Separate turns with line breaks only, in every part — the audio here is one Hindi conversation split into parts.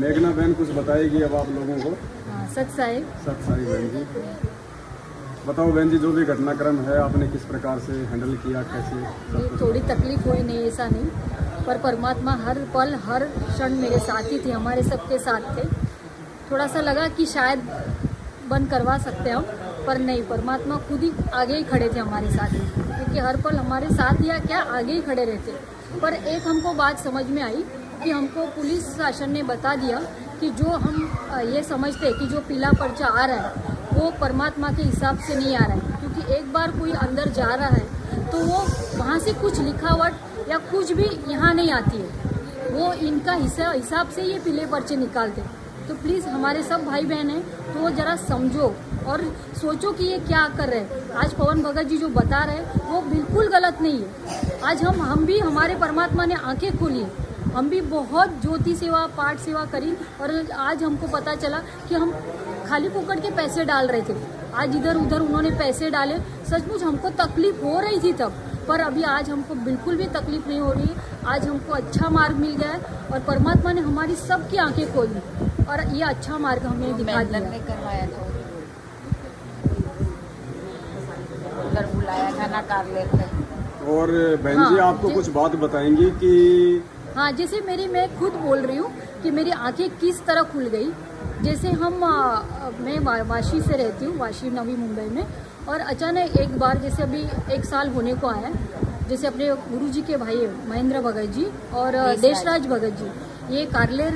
मेघना बहन कुछ बताएगी अब आप लोगों को।
सच साहिब
बहन जी बताओ बहन जी, जो भी घटनाक्रम है आपने किस प्रकार से हैंडल किया, कैसे?
ये थोड़ी तकलीफ हुई नहीं, ऐसा नहीं, पर परमात्मा हर पल हर क्षण मेरे साथ ही थे, हमारे सबके साथ थे। थोड़ा सा लगा कि शायद बंद करवा सकते हम, पर नहीं, परमात्मा खुद ही आगे ही खड़े थे हमारे साथ, क्योंकि हर पल हमारे साथ या क्या आगे ही खड़े रहते। पर एक हमको बात समझ में आई कि हमको पुलिस शासन ने बता दिया कि जो हम ये समझते हैं कि जो पीला पर्चा आ रहा है वो परमात्मा के हिसाब से नहीं आ रहा है, क्योंकि एक बार कोई अंदर जा रहा है तो वो वहाँ से कुछ लिखावट या कुछ भी यहाँ नहीं आती है, वो इनका हिसाब से ये पीले पर्चे निकालते। तो प्लीज़ हमारे सब भाई बहन हैं तो वो ज़रा समझो और सोचो कि ये क्या कर रहे हैं। आज पवन भगत जी जो बता रहे हैं वो बिल्कुल गलत नहीं है। आज हम भी, हमारे परमात्मा ने आंखें खोली, हम भी बहुत ज्योति सेवा पाठ सेवा करी और आज हमको पता चला कि हम खाली फुकट के पैसे डाल रहे थे। आज इधर उधर उन्होंने पैसे डाले, सचमुच हमको तकलीफ हो रही थी तब, पर अभी आज हमको बिल्कुल भी तकलीफ नहीं हो रही है। आज हमको अच्छा मार्ग मिल गया है और परमात्मा ने हमारी सबकी आंखें खोली और ये अच्छा मार्ग हमें दिखा दिया।
करवाया था उधर बुलाया था ना कार्यालय। और
बहन जी आपको कुछ बात बताएंगी कि
हाँ, जैसे मैं खुद बोल रही हूँ कि मेरी आंखें किस तरह खुल गई। जैसे मैं वाशी से रहती हूँ, वाशी नवी मुंबई में, और अचानक एक बार जैसे अभी 1 साल होने को आया, जैसे अपने गुरुजी के भाई महेंद्र भगत जी और देशराज भगत जी ये कार्लेर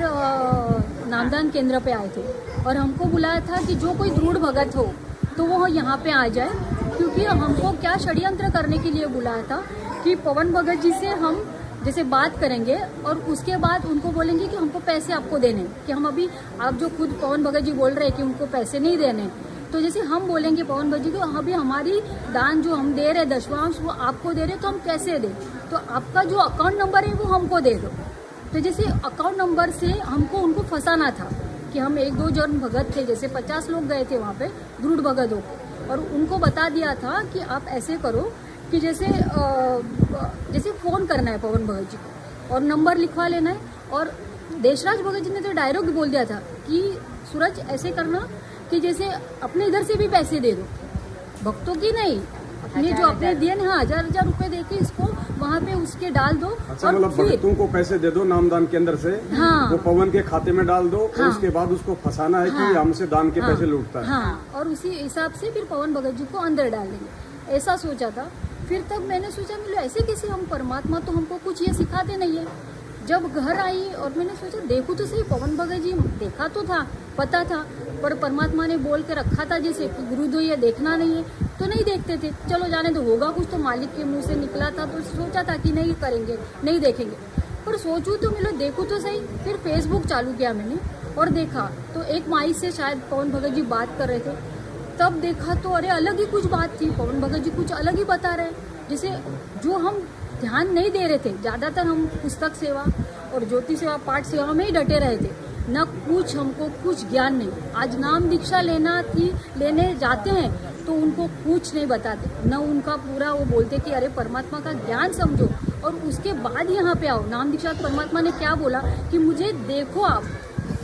नामदान केंद्र पे आए थे और हमको बुलाया था कि जो कोई दृढ़ भगत हो तो वो यहाँ पे आ जाए, क्योंकि हमको क्या षड्यंत्र करने के लिए बुलाया था कि पवन भगत जी से हम जैसे बात करेंगे और उसके बाद उनको बोलेंगे कि हमको पैसे आपको देने, कि हम अभी आप जो खुद पवन भगत जी बोल रहे हैं कि उनको पैसे नहीं देने, तो जैसे हम बोलेंगे पवन भगत जी को अभी हमारी दान जो हम दे रहे दशवांश वो आपको दे रहे तो हम कैसे दें, तो आपका जो अकाउंट नंबर है वो हमको दे दो। तो जैसे अकाउंट नंबर से हमको उनको फंसाना था कि हम 1-2 जन भगत थे, जैसे 50 लोग गए थे वहाँ पे दृढ़ भगत हो, और उनको बता दिया था कि आप ऐसे करो कि जैसे फ़ोन करना है पवन भगत जी को और नंबर लिखवा लेना है। और देशराज भगत जी ने तो डायरेक्ट बोल दिया था कि सूरज ऐसे करना कि जैसे अपने इधर से भी पैसे दे दो, भक्तों की नहीं, अपने जो अपने दिए ना 1000 रुपए दे के इसको वहाँ पे उसके डाल दो।
अच्छा, मतलब भक्तों को पैसे दे दो नामदान के अंदर से,
हाँ,
वो पवन के खाते में डाल दो,
हाँ,
और उसके बाद उसको फंसाना है कि हमसे दान के पैसे लूटता है।
हाँ, और उसी हिसाब से फिर पवन भगत जी को अंदर डाल देंगे, ऐसा सोचा था। फिर तब मैंने सोचा मतलब ऐसे कैसे, हम परमात्मा तो हमको कुछ ये सिखाते नहीं है। जब घर आई और मैंने सोचा देखो तो सही, पवन भगत जी देखा तो था, पता था, पर परमात्मा ने बोल के रखा था जैसे कि गुरुदेव ये देखना नहीं है तो नहीं देखते थे, चलो जाने तो होगा कुछ, तो मालिक के मुंह से निकला था तो सोचा था कि नहीं करेंगे नहीं देखेंगे, पर सोचूं तो मिलो देखो तो सही। फिर फेसबुक चालू किया मैंने और देखा तो एक माई से शायद पवन भगत जी बात कर रहे थे, तब देखा तो अरे अलग ही कुछ बात थी, पवन भगत जी कुछ अलग ही बता रहे, जैसे जो हम ध्यान नहीं दे रहे थे। ज़्यादातर हम पुस्तक सेवा और ज्योति सेवा पाठ सेवा में ही डटे रहे थे, न कुछ हमको कुछ ज्ञान नहीं। आज नाम दीक्षा लेने जाते हैं तो उनको कुछ नहीं बताते, न उनका पूरा वो बोलते कि अरे परमात्मा का ज्ञान समझो और उसके बाद यहाँ पे आओ। नाम दीक्षा परमात्मा ने क्या बोला कि मुझे देखो, आप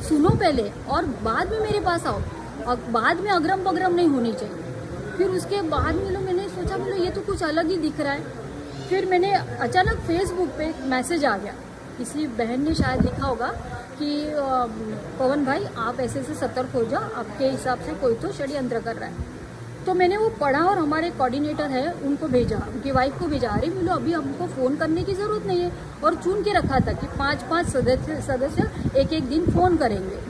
सुनो पहले और बाद में मेरे पास आओ, और बाद में अग्रम बग्रम नहीं होनी चाहिए। फिर उसके बाद मैंने सोचा ये तो कुछ अलग ही दिख रहा है। फिर मैंने अचानक फेसबुक पे एक मैसेज आ गया, किसी बहन ने शायद लिखा होगा कि पवन भाई आप ऐसे से सतर्क हो जाओ, आपके हिसाब से कोई तो षड्यंत्र कर रहा है। तो मैंने वो पढ़ा और हमारे कोऑर्डिनेटर है उनको भेजा, उनकी वाइफ को भेजा, अरे मिलो अभी हमको फ़ोन करने की ज़रूरत नहीं है, और चुन के रखा था कि 5-5 सदस्य एक दिन फ़ोन करेंगे।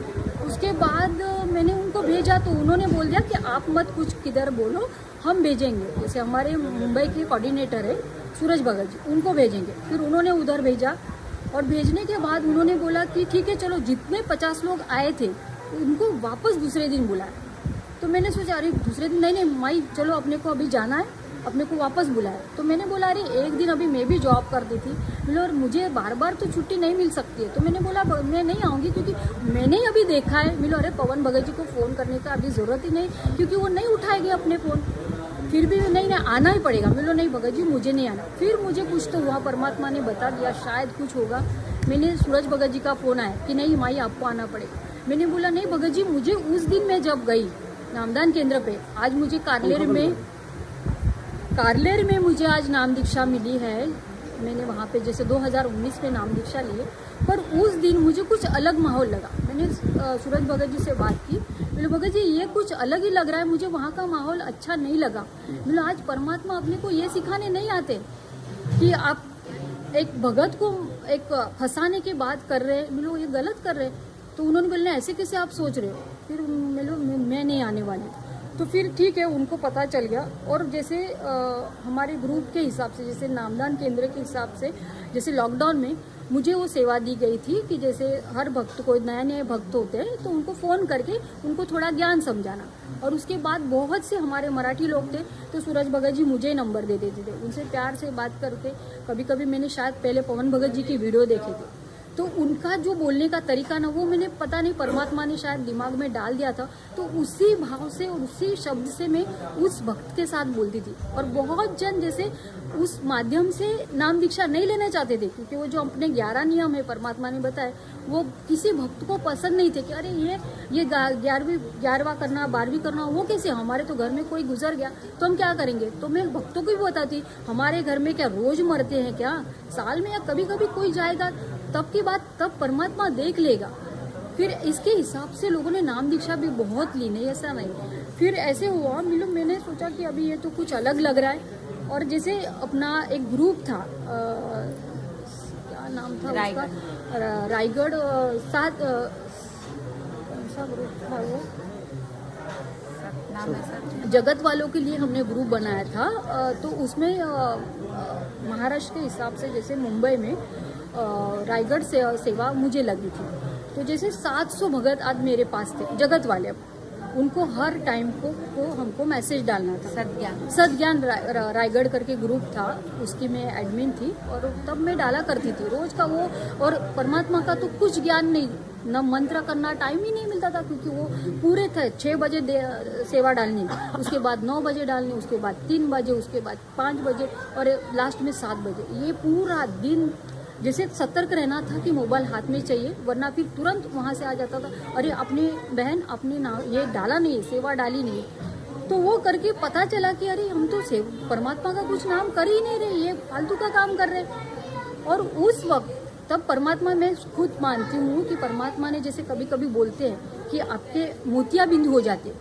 उसके बाद मैंने उनको भेजा तो उन्होंने बोल दिया कि आप मत कुछ किधर बोलो, हम भेजेंगे। जैसे हमारे मुंबई के कोऑर्डिनेटर है सूरज भगत जी, उनको भेजेंगे। फिर उन्होंने उधर भेजा और भेजने के बाद उन्होंने बोला कि ठीक है चलो, जितने 50 लोग आए थे उनको वापस दूसरे दिन बुलाया। तो मैंने सोचा अरे दूसरे दिन नहीं माई चलो, अपने को अभी जाना है, अपने को वापस बुलाया। तो मैंने बोला अरे एक दिन अभी मैं भी जॉब करती थी, बोले और मुझे बार बार तो छुट्टी नहीं मिल सकती है। तो मैंने बोला मैं नहीं आऊँगी, क्योंकि मैंने ही अभी देखा है, मिलो अरे पवन भगत जी को फ़ोन करने का अभी ज़रूरत ही नहीं, क्योंकि वो नहीं उठाएंगे अपने फ़ोन। फिर भी नहीं आना ही पड़ेगा, मिलो नहीं भगत जी मुझे नहीं आना। फिर मुझे कुछ तो हुआ, परमात्मा ने बता दिया शायद कुछ होगा मैंने सूरज भगत जी का फ़ोन आया कि नहीं माई आपको आना पड़ेगा। मैंने बोला नहीं भगत जी, मुझे उस दिन मैं जब गई नामदान केंद्र पे, आज मुझे कारलेर में मुझे आज नाम दीक्षा मिली है। मैंने वहाँ पे जैसे 2019 में नाम दीक्षा ली है, पर उस दिन मुझे कुछ अलग माहौल लगा। मैंने सूरज भगत जी से बात की, बोले भगत जी ये कुछ अलग ही लग रहा है, मुझे वहाँ का माहौल अच्छा नहीं लगा। बोले आज परमात्मा अपने को ये सिखाने नहीं आते कि आप एक भगत को एक फंसाने की बात कर रहे हैं, बोलो ये गलत कर रहे हैं। तो उन्होंने बोले ऐसे कैसे आप सोच रहे हो, फिर मैं नहीं आने वाली। तो फिर ठीक है, उनको पता चल गया। और जैसे हमारे ग्रुप के हिसाब से, जैसे नामदान केंद्र के हिसाब से, जैसे लॉकडाउन में मुझे वो सेवा दी गई थी कि जैसे हर भक्त को, नए नए भक्त होते हैं तो उनको फ़ोन करके उनको थोड़ा ज्ञान समझाना। और उसके बाद बहुत से हमारे मराठी लोग थे तो सूरज भगत जी मुझे नंबर दे देते थे, उनसे प्यार से बात करके। कभी कभी मैंने शायद पहले पवन भगत जी की वीडियो देखे थे, तो उनका जो बोलने का तरीका ना, वो मैंने पता नहीं परमात्मा ने शायद दिमाग में डाल दिया था। तो उसी भाव से, उसी शब्द से मैं उस भक्त के साथ बोलती थी। और बहुत जन जैसे उस माध्यम से नाम दीक्षा नहीं लेना चाहते थे, क्योंकि वो जो अपने 11 नियम है परमात्मा ने बताए, वो किसी भक्त को पसंद नहीं थे कि अरे ये 11वां करना, 12वीं करना, वो कैसे, हमारे तो घर में कोई गुजर गया तो हम क्या करेंगे। तो मैं भक्तों को भी बताती, हमारे घर में क्या रोज मरते हैं क्या, साल में या कभी कभी कोई जाएगा, तब की बात तब परमात्मा देख लेगा। फिर इसके हिसाब से लोगों ने नाम दीक्षा भी बहुत ली, नहीं ऐसा नहीं। फिर ऐसे हुआ, मैंने सोचा कि अभी ये तो कुछ अलग लग रहा है। और जैसे अपना एक ग्रुप था, क्या नाम था उसका, रायगढ़ 7, कौन सा ग्रुप था वो, जगत वालों के लिए हमने ग्रुप बनाया था। तो उसमें महाराष्ट्र के हिसाब से जैसे मुंबई में रायगढ़ से सेवा मुझे लगी थी। तो जैसे 700 भगत आज मेरे पास थे, जगत वाले, उनको हर टाइम को हमको मैसेज डालना था। सदज्ञान रायगढ़ करके ग्रुप था, उसकी मैं एडमिन थी। और तब मैं डाला करती थी रोज का वो। और परमात्मा का तो कुछ ज्ञान नहीं, न मंत्र करना टाइम ही नहीं मिलता था, क्योंकि वो पूरे थे 6 बजे सेवा डालनी, उसके बाद 9 बजे डालनी, उसके बाद 3 बजे, उसके बाद 5 बजे और लास्ट में 7 बजे। ये पूरा दिन जैसे सतर्क रहना था कि मोबाइल हाथ में चाहिए, वरना फिर तुरंत वहाँ से आ जाता था, अरे अपनी बहन अपने नाम ये डाला नहीं, सेवा डाली नहीं। तो वो करके पता चला कि अरे हम तो परमात्मा का कुछ नाम कर ही नहीं रहे, ये फालतू का काम कर रहे। और उस वक्त तब परमात्मा, मैं खुद मानती हूँ कि परमात्मा ने जैसे कभी कभी बोलते हैं कि आपके मोतियाबिंद हो जाते,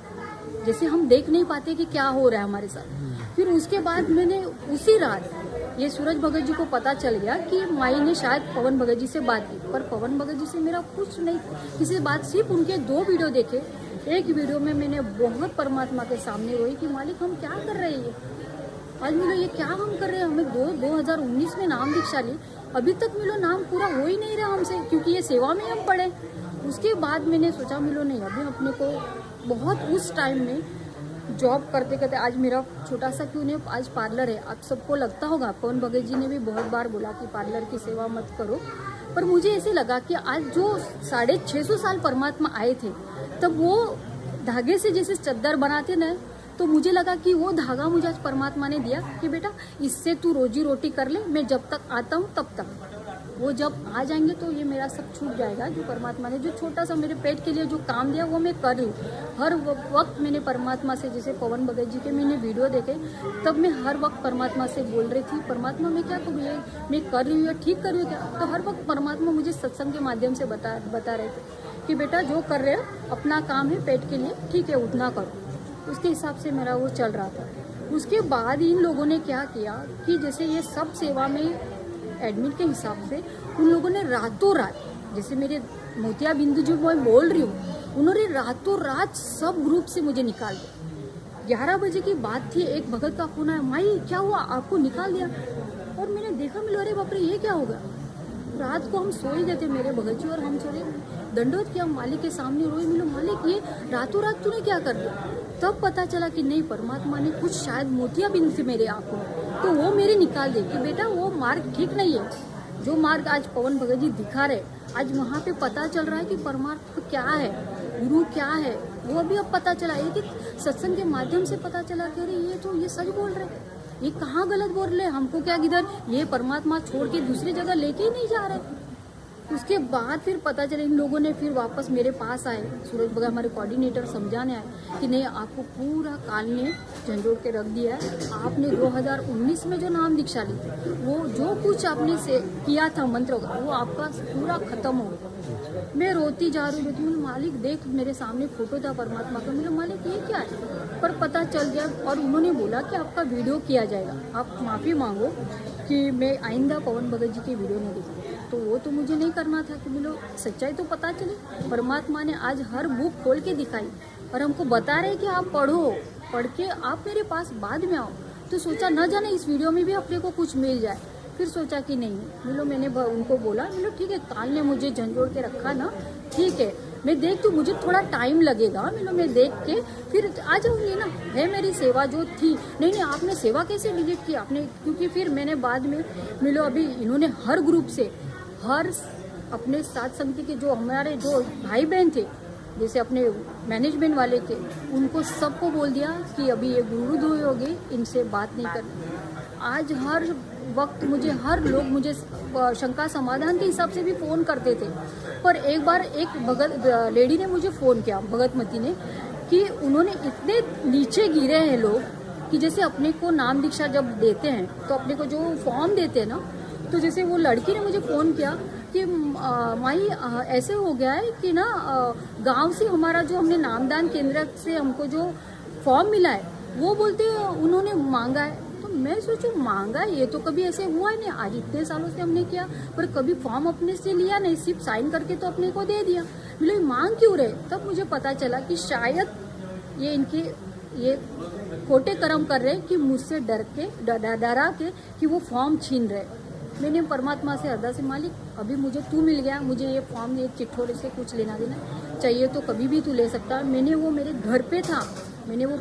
जैसे हम देख नहीं पाते कि क्या हो रहा है हमारे साथ। फिर उसके बाद मैंने उसी रात ये सूरज भगत जी को पता चल गया कि माई ने शायद पवन भगत जी से बात की, पर पवन भगत जी से मेरा कुछ नहीं, किसी बात, सिर्फ उनके 2 वीडियो देखे। एक वीडियो में मैंने बहुत परमात्मा के सामने रोई कि मालिक हम क्या कर रहे हैं, आज मिलो ये क्या हम कर रहे हैं, हमें 2019 में नाम दीक्षा ली, अभी तक मिलो नाम पूरा हो ही नहीं रहा हमसे, क्योंकि ये सेवा में हम पढ़े। उसके बाद मैंने सोचा मिलो नहीं, अभी अपने को बहुत उस टाइम में जॉब करते करते, आज मेरा छोटा सा क्यों नहीं, आज पार्लर है। आप सबको लगता होगा, पवन भगत जी ने भी बहुत बार बोला कि पार्लर की सेवा मत करो, पर मुझे ऐसे लगा कि आज जो 650 साल परमात्मा आए थे, तब वो धागे से जैसे चद्दर बनाते ना, तो मुझे लगा कि वो धागा मुझे आज परमात्मा ने दिया कि बेटा इससे तू रोजी रोटी कर ले, मैं जब तक आता हूँ तब तक, वो जब आ जाएंगे तो ये मेरा सब छूट जाएगा। जो परमात्मा ने जो छोटा सा मेरे पेट के लिए जो काम दिया वो मैं कर रही हूँ। हर वक्त मैंने परमात्मा से, जैसे पवन भगत जी के मैंने वीडियो देखे, तब मैं हर वक्त परमात्मा से बोल रही थी, परमात्मा मैं क्या करूँ, ये मैं कर रही हूँ या ठीक कर रही हूँ क्या। तो हर वक्त परमात्मा मुझे सत्संग के माध्यम से बता रहे थे कि बेटा जो कर रहे हो अपना काम है पेट के लिए, ठीक है उतना करो। उसके हिसाब से मेरा वो चल रहा था। उसके बाद इन लोगों ने क्या किया कि जैसे ये सब सेवा में एडमिन के हिसाब से उन लोगों ने रातों रात, जैसे मेरे मोतिया बिंदु जो मैं बोल रही हूँ, उन्होंने रातों रात सब ग्रुप से मुझे निकाल दिया। 11 बजे की बात थी, एक भगत का फोन आया, माई क्या हुआ आपको निकाल दिया। और मैंने देखा, मिलो अरे बाप रे ये क्या होगा। रात को हम सो ही देते मेरे भगत जी और हम सोए, दंडोत किया मालिक के सामने, रोए, मिलो मालिक ये रातों रात तूने क्या कर दिया। तब पता चला कि नहीं, परमात्मा ने कुछ शायद मोतिया बिंदु से मेरे आंखों में, तो वो मेरे निकाल दे कि बेटा वो मार्ग ठीक नहीं है। जो मार्ग आज पवन भगत जी दिखा रहे, आज वहाँ पे पता चल रहा है कि परमात्मा क्या है, गुरु क्या है, वो अभी अब पता चला। एक सत्संग के माध्यम से पता चला कि अरे ये तो ये सच बोल रहे, ये कहाँ गलत बोल रहे, हमको क्या किधर ये परमात्मा छोड़ के दूसरी जगह लेके ही नहीं जा रहे। उसके बाद फिर पता चला इन लोगों ने फिर वापस मेरे पास आए, सूरज बगा हमारे कोऑर्डिनेटर समझाने आए कि नहीं आपको पूरा काल ने झंझोड़ के रख दिया है। आपने 2019 में जो नाम दीक्षा ली थी, वो जो कुछ आपने से किया था मंत्र का, वो आपका पूरा खत्म हो गया। मैं रोती जा रही हूँ, बोले मालिक देख मेरे सामने फोटो था परमात्मा का। बोले मालिक ये क्या है, पर पता चल गया और उन्होंने बोला कि आपका वीडियो किया जाएगा, आप माफ़ी मांगो कि मैं आइंदा पवन भगत जी की वीडियो नहीं देखूँ। तो वो तो मुझे नहीं करना था कि बोलो सच्चाई तो पता चली। परमात्मा ने आज हर बुक खोल के दिखाई और हमको बता रहे कि आप पढ़ो, पढ़ के आप मेरे पास बाद में आओ। तो सोचा न जाने इस वीडियो में भी अपने को कुछ मिल जाए। फिर सोचा कि नहीं, बोलो मैंने उनको बोला बोलो ठीक है, काल ने मुझे झंझोड़ के रखा ना, ठीक है मैं देखती हूँ, मुझे थोड़ा टाइम लगेगा, मैं देख के फिर आ जाऊंगी ना, है मेरी सेवा जो थी। नहीं आपने सेवा कैसे डिलीट की आपने, क्योंकि फिर मैंने बाद में मिलो अभी इन्होंने हर ग्रुप से हर अपने साथ संगति के जो हमारे जो भाई बहन थे, जैसे अपने मैनेजमेंट वाले थे, उनको सबको बोल दिया कि अभी ये गुरुद्रोही हो गए, इनसे बात नहीं करनी। आज हर वक्त मुझे हर लोग मुझे शंका समाधान के हिसाब से भी फ़ोन करते थे। पर एक बार एक भगत लेडी ने मुझे फ़ोन किया, भगतमती ने, कि उन्होंने इतने नीचे गिरे हैं लोग कि जैसे अपने को नाम दीक्षा जब देते हैं तो अपने को जो फॉर्म देते हैं ना, तो जैसे वो लड़की ने मुझे फ़ोन किया कि माई ऐसे हो गया है कि ना गांव से हमारा जो हमने नामदान केंद्र से हमको जो फॉर्म मिला है वो बोलते उन्होंने मांगा है। तो मैं सोचूं मांगा है, ये तो कभी ऐसे हुआ ही नहीं, आज इतने सालों से हमने किया पर कभी फॉर्म अपने से लिया नहीं, सिर्फ साइन करके तो अपने को दे दिया। बोले मांग क्यों रहे? तब मुझे पता चला कि शायद ये इनके ये खोटे कर्म कर रहे कि मुझसे डरा के कि वो फॉर्म छीन रहे। मैंने परमात्मा से अरदास से मालिक अभी मुझे तू मिल गया, मुझे ये फॉर्म ये चिट्ठोरे से कुछ लेना देना चाहिए तो कभी भी तू ले सकता है। मैंने वो मेरे घर पे था, मैंने वो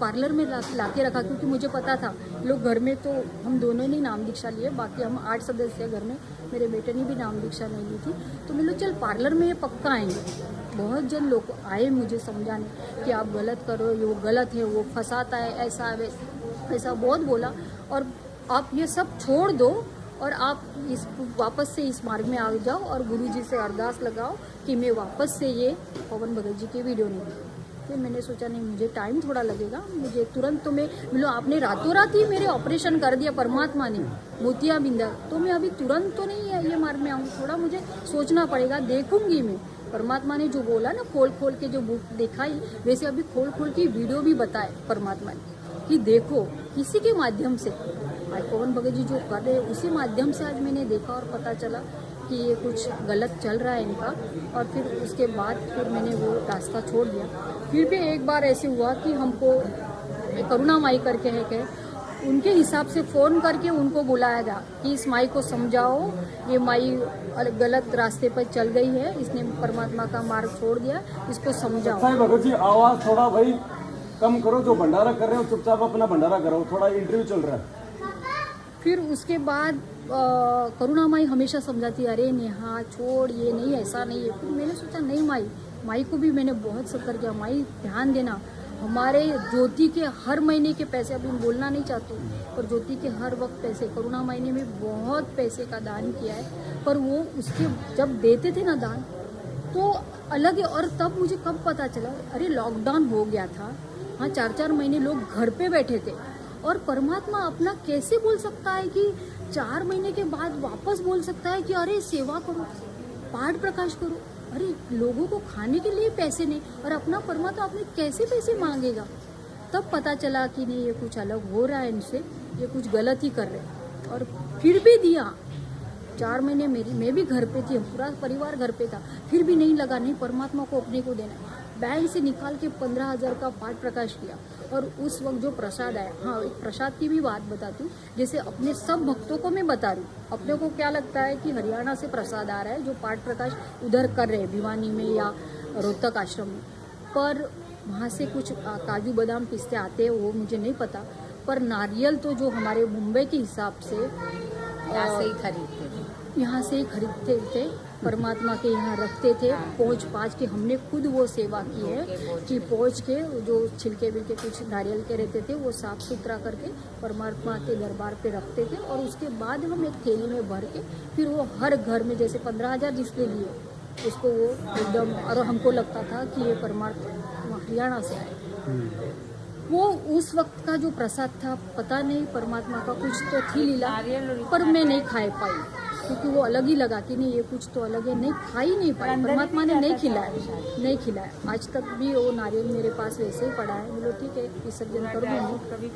पार्लर में ला के रखा, क्योंकि मुझे पता था लोग घर में तो हम दोनों ने नाम दीक्षा लिए, बाकी हम 8 सदस्य हैं घर में, मेरे बेटे ने भी नाम दीक्षा नहीं ली थी। तो मैं चल पार्लर में ये पक्का आएंगे। बहुत जन लोग आए मुझे समझाने कि आप गलत करो, ये वो गलत है, वो फंसाता है, ऐसा बहुत बोला, और आप ये सब छोड़ दो और आप इस वापस से इस मार्ग में आ जाओ और गुरुजी से अरदास लगाओ कि मैं वापस से ये पवन भगत जी की वीडियो नहीं देखूँ। फिर मैंने सोचा नहीं मुझे टाइम थोड़ा लगेगा, मुझे तुरंत तो मैं बोलो आपने रातों रात ही मेरे ऑपरेशन कर दिया परमात्मा ने मोतियाबिंद, तो मैं अभी तुरंत तो नहीं है ये मार्ग में आऊँ, थोड़ा मुझे सोचना पड़ेगा, देखूंगी मैं। परमात्मा ने जो बोला ना खोल खोल के जो बुक दिखाई, वैसे अभी खोल खोल के वीडियो भी बताए परमात्मा ने कि देखो किसी के माध्यम से आज पवन भगत जी जो कर रहे हैं उसी माध्यम से आज मैंने देखा और पता चला कि ये कुछ गलत चल रहा है इनका। और फिर उसके बाद फिर मैंने वो रास्ता छोड़ दिया। फिर भी एक बार ऐसे हुआ कि हमको करुणा माई करके है कि उनके हिसाब से फ़ोन करके उनको बुलाया गया कि इस माई को समझाओ, ये माई गलत रास्ते पर चल गई है, इसने परमात्मा का मार्ग छोड़ दिया, इसको समझाओ।
भगत जी आवाज़ थोड़ा भाई कम करो, जो भंडारा कर रहे हो चुपचाप अपना भंडारा करो, थोड़ा इंटरव्यू चल रहा है।
फिर उसके बाद करुणा माई हमेशा समझाती अरे नेहा छोड़, ये नहीं ऐसा नहीं है। फिर मैंने सोचा नहीं माई को भी मैंने बहुत सफर किया, माई ध्यान देना, हमारे ज्योति के हर महीने के पैसे, अभी मैं बोलना नहीं चाहती हूँ, पर ज्योति के हर वक्त पैसे करुणा माई ने भी बहुत पैसे का दान किया है, पर वो उसके जब देते थे ना दान तो अलग है। और तब मुझे कब पता चला, अरे लॉकडाउन हो गया था, हाँ 4-4 महीने लोग घर पे बैठे थे, और परमात्मा अपना कैसे बोल सकता है कि 4 महीने के बाद वापस बोल सकता है कि अरे सेवा करो, पाठ प्रकाश करो। अरे लोगों को खाने के लिए पैसे नहीं, और अपना परमात्मा आपने कैसे पैसे मांगेगा। तब पता चला कि नहीं ये कुछ अलग हो रहा है इनसे, ये कुछ गलत ही कर रहे हैं। और फिर भी दिया, 4 महीने मैं भी घर पे थी, पूरा परिवार घर पे था, फिर भी नहीं लगा नहीं परमात्मा को अपने को देना। बैंक से निकाल के 15,000 का पाठ प्रकाश किया, और उस वक्त जो प्रसाद आया, हाँ एक प्रसाद की भी बात बताती हूँ, जैसे अपने सब भक्तों को मैं बता रही हूँ। अपने को क्या लगता है कि हरियाणा से प्रसाद आ रहा है जो पाठ प्रकाश उधर कर रहे हैं भिवानी में या रोहतक आश्रम में, पर वहाँ से कुछ काजू बादाम पिस्ते आते हैं वो मुझे नहीं पता, पर नारियल तो जो हमारे मुंबई के हिसाब से
यहाँ से ही खरीदते थे।
यहाँ से ही खरीदते थे, परमात्मा के यहाँ रखते थे। पहुँच पाँच के हमने खुद वो सेवा की है कि पहुँच के जो छिलके बिलके कुछ नारियल के रहते थे वो साफ सुथरा करके परमात्मा के दरबार पे रखते थे, और उसके बाद हम एक थैली में भर के फिर वो हर घर में, जैसे 15,000 जिसने लिए उसको वो एकदम, और हमको लगता था कि ये परमात्मा हरियाणा से आए। वो उस वक्त का जो प्रसाद था, पता नहीं परमात्मा का कुछ तो थी लीला, पर मैं नहीं खा पाई क्योंकि वो अलग ही लगा कि नहीं ये कुछ तो अलग है, नहीं खा ही नहीं पाई। परमात्मा ने नहीं खिलाया। आज तक भी वो नारियल मेरे पास वैसे ही पड़ा है। बोलो ठीक है, विसर्जन करूँगी।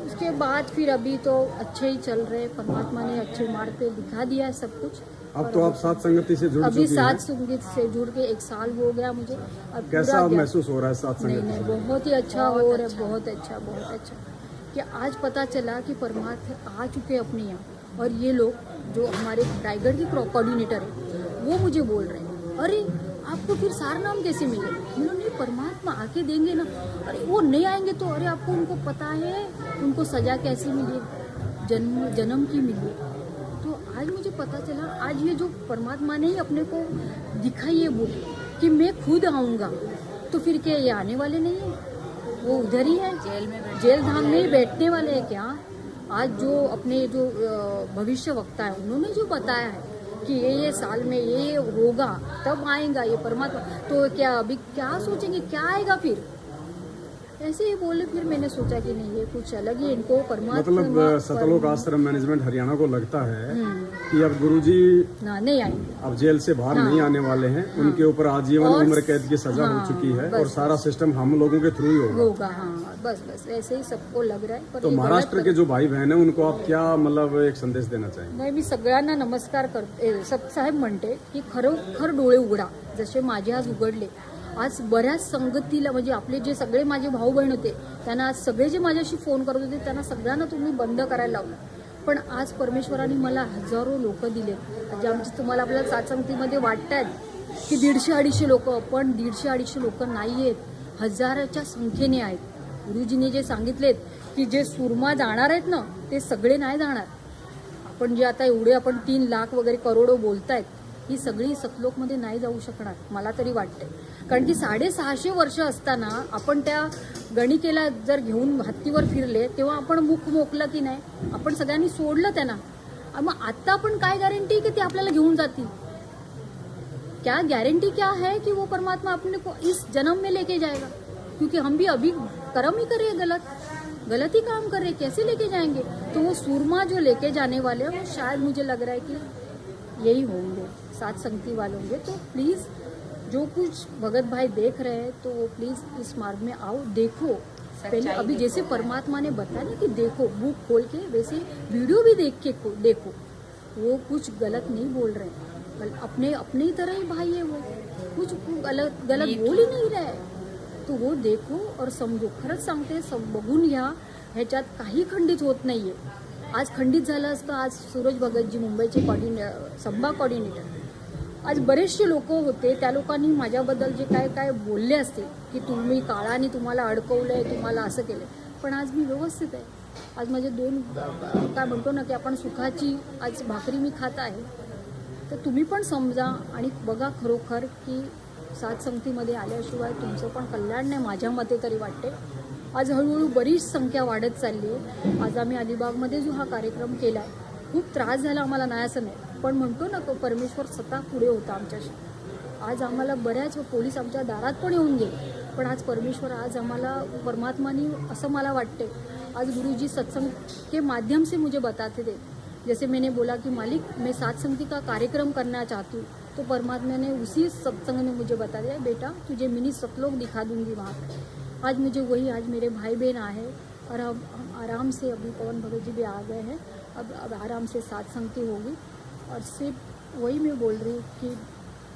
उसके बाद फिर अभी तो अच्छे ही चल रहे, परमात्मा ने अच्छे मार्ग पे दिखा दिया है सब कुछ।
अब तो आप सात संगति से जुड़ चुकी
अभी
हैं।
सात संगीत से जुड़ के 1 साल हो गया मुझे। अब
कैसा अब महसूस हो रहा है सात
नहीं
संगति से?
बहुत ही अच्छा हो रहा है, बहुत अच्छा कि आज पता चला कि परमात्मा आ चुके अपने यहाँ। और ये लोग जो हमारे रायगढ़ के कोऑर्डिनेटर है वो मुझे बोल रहे हैं, अरे आपको फिर सारनाम कैसे मिले? नहीं, परमात्मा आके देंगे ना। अरे वो नहीं आएंगे तो अरे आपको उनको पता है उनको सजा कैसी मिली, जन्म की मिली। तो आज मुझे पता चला, आज ये जो परमात्मा ने ही अपने को दिखाई है बुक कि मैं खुद आऊँगा, तो फिर क्या ये आने वाले नहीं है? वो उधर ही है, जेल धाम में ही बैठने वाले हैं क्या? आज जो अपने जो भविष्य वक्ता है उन्होंने जो बताया है कि ये साल में ये होगा तब आएगा ये परमात्मा, तो क्या अभी क्या सोचेंगे क्या आएगा फिर? ऐसे ही बोले। फिर मैंने सोचा कि नहीं ये कुछ अलग ही इनको परमात्मा
मतलब सतलोक आश्रम मैनेजमेंट हरियाणा को लगता है कि अब गुरुजी
नहीं आएंगे,
अब जेल से बाहर नहीं आने वाले हैं। उनके ऊपर आजीवन उम्र कैद की सजा हो चुकी है और सारा सिस्टम हम लोगों के थ्रू ही होगा।
हाँ, बस ऐसे ही सबको लग रहा है।
तो महाराष्ट्र के जो भाई बहन है उनको आप क्या मतलब एक संदेश देना चाहेंगे?
नाही, मी सगळ्यांना नमस्कार करते, साहेब म्हणते की खरोखर डोळे उघडा, जसे माझे आज उघडले। आज बऱ्याच संगतीला म्हणजे आपले जे सगळे माझे भाऊ बहीण होते त्यांना आज सगळे जे माझ्याशी फोन करत होते त्यांना सगळ्यांना तुम्ही बंद करायला लावलं, पण आज परमेश्वराने मला हजारो लोक दिले जे आमची तुम्हाला आपल्याला सातसंगतीमध्ये वाटतात की 150-250 लोक, पण 150-250 लोक नाही आहेत, हजाराच्या संख्येने आहेत। गुरुजीने जे सांगितलेत की जे सुरमा जाणार आहेत ना ते सगळे नाही जाणार। आपण जे आता एवढे आपण 3 लाख वगैरे करोडो बोलतायत ही सगळी सतलोकमध्ये नाही जाऊ शकणार, मला तरी वाटते। कारण की 650 वर्ष असताना आपण त्या गणिकेला जर घेऊन हत्तीवर फिरले तेव्हा आपण मुख मोकलं की नाही, आपण सगळ्यांनी सोडलं त्यांना। मग आता आपण काय गॅरंटी की ते आपल्याला घेऊन जातील? क्या गारंटी क्या है कि वो परमात्मा अपने को इस जन्म में लेके जाएगा? क्योंकि हम भी अभी कर्म ही कर रहे हैं, गलत ही काम कर रहे हैं, कैसे लेके जाएंगे? तो वो सूरमा जो लेके जाने वाले हैं वो शायद मुझे लग रहा है कि यही होंगे, सात संगति वाले होंगे। तो प्लीज़ जो कुछ भगत भाई देख रहे हैं तो वो प्लीज़ इस मार्ग में आओ, देखो। पहले अभी जैसे परमात्मा ने बताया ना कि देखो, बुक खोल के, वैसे वीडियो भी देख के देखो, वो कुछ गलत नहीं बोल रहे हैं, अपने ही तरह ही भाई है, वो कुछ गलत बोल ही नहीं रहे। तो वो देखो और समजो, खरंच सांगते, सब बघून घ्या, ह्याच्यात काही खंडित होत नाहीये। आज खंडित झालं असतं, आज सूरज भगतजी मुंबईचे संभा कोऑर्डिनेटर, आज बरेचसे लोक होते, त्या लोकांनी माझ्याबद्दल जे काय बोलले असते की तुम्ही काळाने तुम्हाला अडकवलंय, तुम्हाला असं केलंय, पण आज मी व्यवस्थित आहे। आज माझे 2 काय म्हणतो ना की आपण सुखाची आज भाकरी मी खात आहे। तर तुम्ही पण समजा आणि बघा खरोखर की सात संगतीमध्ये आल्याशिवाय तुमचं पण कल्याण नाही, माझ्या मते तरी वाटते। आज हळूहळू बरीच संख्या वाढत चालली आहे। आज आम्ही अलिबागमध्ये जो हा कार्यक्रम केला आहे, खूप त्रास झाला आम्हाला, नाही असं नाही, पण म्हणतो ना तो परमेश्वर स्वतः पुढे होता आमच्याशी। आज आम्हाला बऱ्याच पोलीस आमच्या दारात पण येऊन गेले, पण आज परमेश्वर, आज आम्हाला परमात्माने, असं मला वाटते, आज गुरुजी सत्संग के माध्यम से मुझे बताते थे। जैसे मैंने बोला कि मालिक मैं सात संगति का कार्यक्रम करना चाहती हूँ, तो परमात्मा ने उसी सत्संग में मुझे बता दिया, बेटा तुझे मिनी सतलोक दिखा दूंगी वहाँ पर। आज मुझे वही, आज मेरे भाई बहन आए और हम आराम से, अभी पवन भगत जी भी आ गए हैं, अब आराम से सात संगति होगी। और सिर्फ वही मैं बोल रही हूँ कि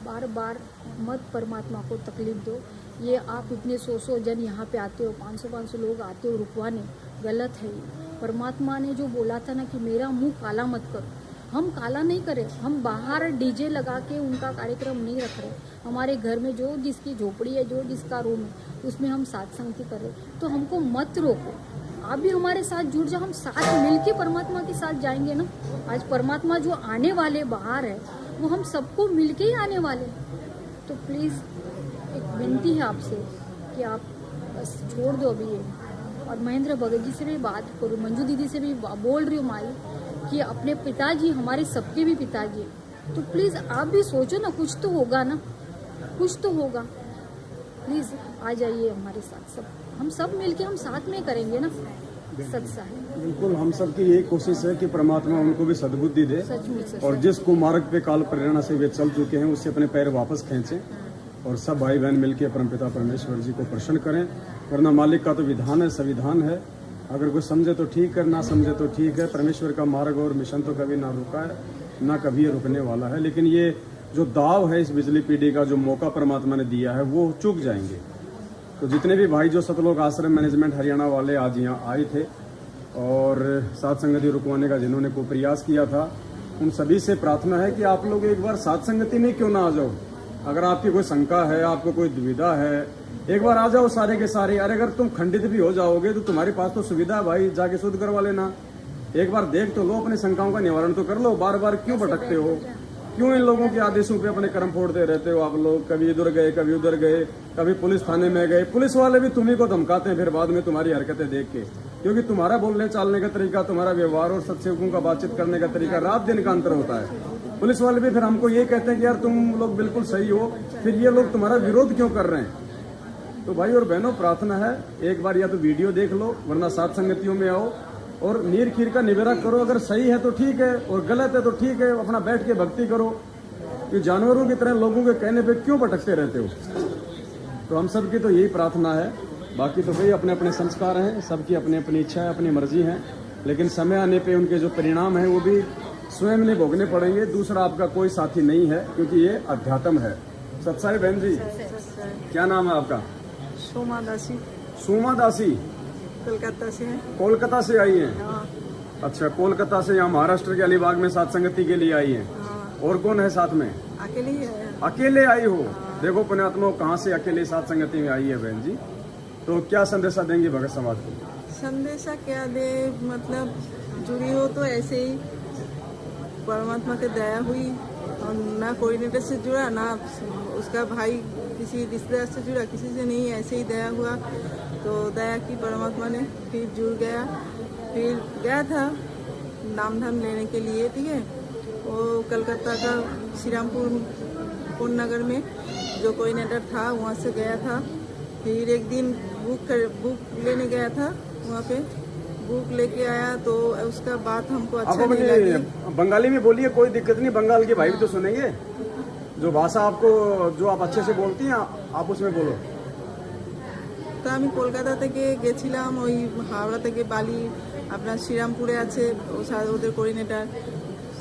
बार बार मत परमात्मा को तकलीफ दो। ये आप इतने 100 जन यहाँ पे आते हो, 500 लोग आते हो रुकवाने, गलत है ये। परमात्मा ने जो बोला था ना कि मेरा मुंह काला मत करो, हम काला नहीं करें, हम बाहर डीजे लगा के उनका कार्यक्रम नहीं रख रहे। हमारे घर में जो जिसकी झोपड़ी है, जो जिसका रूम है, उसमें हम सात संगति कर रहे, तो हमको मत रोको। आप भी हमारे साथ जुड़ जाओ, हम साथ मिलके परमात्मा के साथ जाएंगे ना। आज परमात्मा जो आने वाले बाहर है वो हम सबको मिलके ही आने वाले। तो प्लीज़ एक विनती है आपसे कि आप बस छोड़ दो अभी ये। और महेंद्र भगत जी से भी बात करूँ, मंजू दीदी से भी बोल रही हूँ माई कि अपने पिताजी हमारे सबके भी पिताजी हैं, तो प्लीज़ आप भी सोचो ना, कुछ तो होगा ना, कुछ तो होगा। प्लीज़ आ जाइए हमारे साथ, सब हम सब मिलके हम साथ में करेंगे ना सत्संग।
बिल्कुल, हम सब की यही कोशिश है कि परमात्मा उनको भी सद्बुद्धि दे और जिस कुमार्ग पे काल प्रेरणा से वे चल चुके हैं उससे अपने पैर वापस खींचें और सब भाई बहन मिलकर परमपिता परमेश्वर जी को प्रसन्न करें। वरना मालिक का तो विधान है, संविधान है, अगर कोई समझे तो ठीक है, ना समझे तो ठीक है। परमेश्वर का मार्ग और मिशन तो कभी ना रुका है, ना कभी ये रुकने वाला है। लेकिन ये जो दाव है इस बिजली पीढ़ी का, जो मौका परमात्मा ने दिया है, वो चूक जाएंगे। तो जितने भी भाई जो सतलोक आश्रम मैनेजमेंट हरियाणा वाले आज यहाँ आए थे और सात संगति रुकवाने का जिन्होंने को प्रयास किया था, उन सभी से प्रार्थना है कि आप लोग एक बार सात संगति में क्यों ना आ जाओ। अगर आपकी कोई शंका है, आपको कोई दुविधा है, एक बार आ जाओ सारे के सारे। अरे अगर तुम खंडित भी हो जाओगे तो तुम्हारे पास तो सुविधा है भाई, जाके शुद्ध करवा लेना। एक बार देख तो लो, अपनी शंकाओं का निवारण तो कर लो। बार बार क्यों भटकते हो, क्यों इन लोगों के आदेशों पे अपने कर्म फोड़ते रहते हो आप लोग। कभी इधर गए, कभी उधर गए, कभी पुलिस थाने में गए। पुलिस वाले भी तुम्ही को धमकाते हैं फिर बाद में तुम्हारी हरकतें देख के, क्योंकि तुम्हारा बोलने चालने का तरीका, तुम्हारा व्यवहार और सत्सेवकों का बातचीत करने का तरीका रात दिन का अंतर होता है। पुलिस वाले भी फिर हमको ये कहते हैं कि यार तुम लोग बिल्कुल सही हो, फिर ये लोग तुम्हारा विरोध क्यों कर रहे हैं। तो भाई और बहनों, प्रार्थना है एक बार या तो वीडियो देख लो, वरना सात संगतियों में आओ और नीर खीर का निवेरा करो। अगर सही है तो ठीक है और गलत है तो ठीक है, अपना बैठ के भक्ति करो। कि जानवरों की तरह लोगों के कहने पे क्यों भटकते रहते हो। तो हम सबकी तो यही प्रार्थना है। बाकी तो भाई अपने अपने संस्कार हैं, सबकी अपनी अपनी इच्छा है, अपनी मर्जी है, लेकिन समय आने पे उनके जो परिणाम है वो भी स्वयं ने भोगने पड़ेंगे। दूसरा आपका कोई साथी नहीं है, क्योंकि ये अध्यात्म है। सत्साई बहन जी, क्या नाम है आपका?
सोमा दासी।
सोमा दासी
कोलकाता से है।
कोलकाता से आई हैं?
हाँ।
अच्छा, कोलकाता से यहाँ महाराष्ट्र के अलीबाग में सात संगति के लिए आई हैं।
हाँ।
और कौन है साथ में?
अकेले ही है।
अकेले आई हो? देखो पुण्यात्मा, कहाँ से अकेले सात संगति में आई है बहन जी। तो क्या संदेशा देंगे भगत समाज को?
संदेशा क्या दे, मतलब जुड़ी हो तो ऐसे ही परमात्मा की दया हुई और ना कोऑर्डिनेटर से जुड़ा, ना उसका भाई किसी रिश्तेदार से जुड़ा, किसी से नहीं, ऐसे ही दया हुआ। तो दया की परमात्मा ने, फिर जुड़ गया। फिर गया था नाम धाम लेने के लिए, ठीक है। वो कलकत्ता का श्रीरामपुर नगर में जो कोऑर्डिनेटर था वहाँ से गया था। फिर एक दिन बुक लेने गया था, वहाँ पे बुक लेके आया तो उसका बात हमको अच्छा नहीं लगी।
बंगाली में बोलिए, कोई दिक्कत नहीं, बंगाल के भाई भी तो सुनेंगे। जो भाषा आपको, जो आप अच्छे से बोलती हैं आप उसमें बोलो।
তো আমি কলকাতা থেকে গেছিলাম, ওই হাওড়া থেকে বালি আপনার শ্রীরামপুরে আছে ওদের কোঅর্ডিনেটর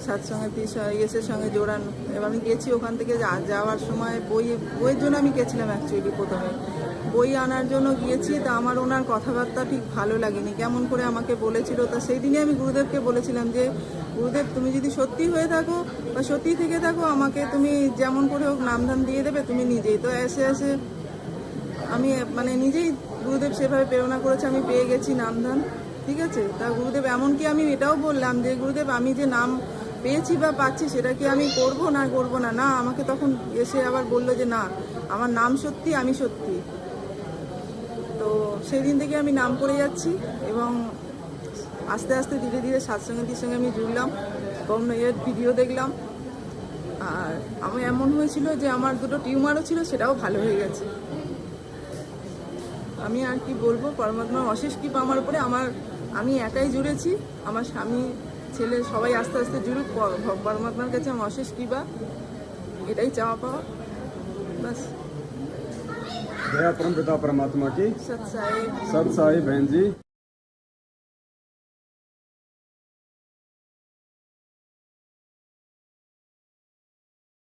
সৎসঙ্গতি ইয়েসের সঙ্গে জোড়ানো। এবার আমি গেছি, ওখান থেকে যাওয়ার সময় বইয়ের জন্য আমি গেছিলাম। অ্যাকচুয়ালি প্রথমে বই আনার জন্য গিয়েছি, তা আমার ওনার কথাবার্তা ঠিক ভালো লাগেনি, কেমন করে আমাকে বলেছিল। তা সেই দিনই আমি গুরুদেবকে বলেছিলাম যে গুরুদেব, তুমি যদি সত্যি হয়ে থাকো বা সত্যি থেকে থাকো, আমাকে তুমি যেমন করে হোক নামধাম দিয়ে দেবে তুমি নিজেই। তো এসে আমি মানে নিজেই গুরুদেব সেভাবে প্রেরণা করেছে, আমি পেয়ে গেছি নামধাম, ঠিক আছে। তা গুরুদেব এমনকি আমি এটাও বললাম যে গুরুদেব, আমি যে নাম পেয়েছি বা পাচ্ছি সেটা কি আমি করবো না। না, আমাকে তখন এসে আবার বললো যে না, আমার নাম সত্যি, আমি সত্যি। তো সেই দিন থেকে আমি নাম করে যাচ্ছি এবং আস্তে আস্তে ধীরে ধীরে সৎসঙ্গতির সঙ্গে আমি জুড়লাম এবং এর ভিডিও দেখলাম। আর আমার এমন হয়েছিল যে আমার দুটো টিউমারও ছিল, সেটাও ভালো হয়ে গেছে। আমি আর কি বলবো, পরমাত্মার অশেষ কৃপা আমার উপরে। আমি একাই জুড়েছি, আমার স্বামী ছেলে সবাই আস্তে আস্তে জুড়ুক। পরমাত্মার কাছে আমার অশেষ কৃপা, এটাই চাওয়া পাওয়া, बस।
जय परम पिता परमात्मा की
सत साई।
सत साई बहन जी।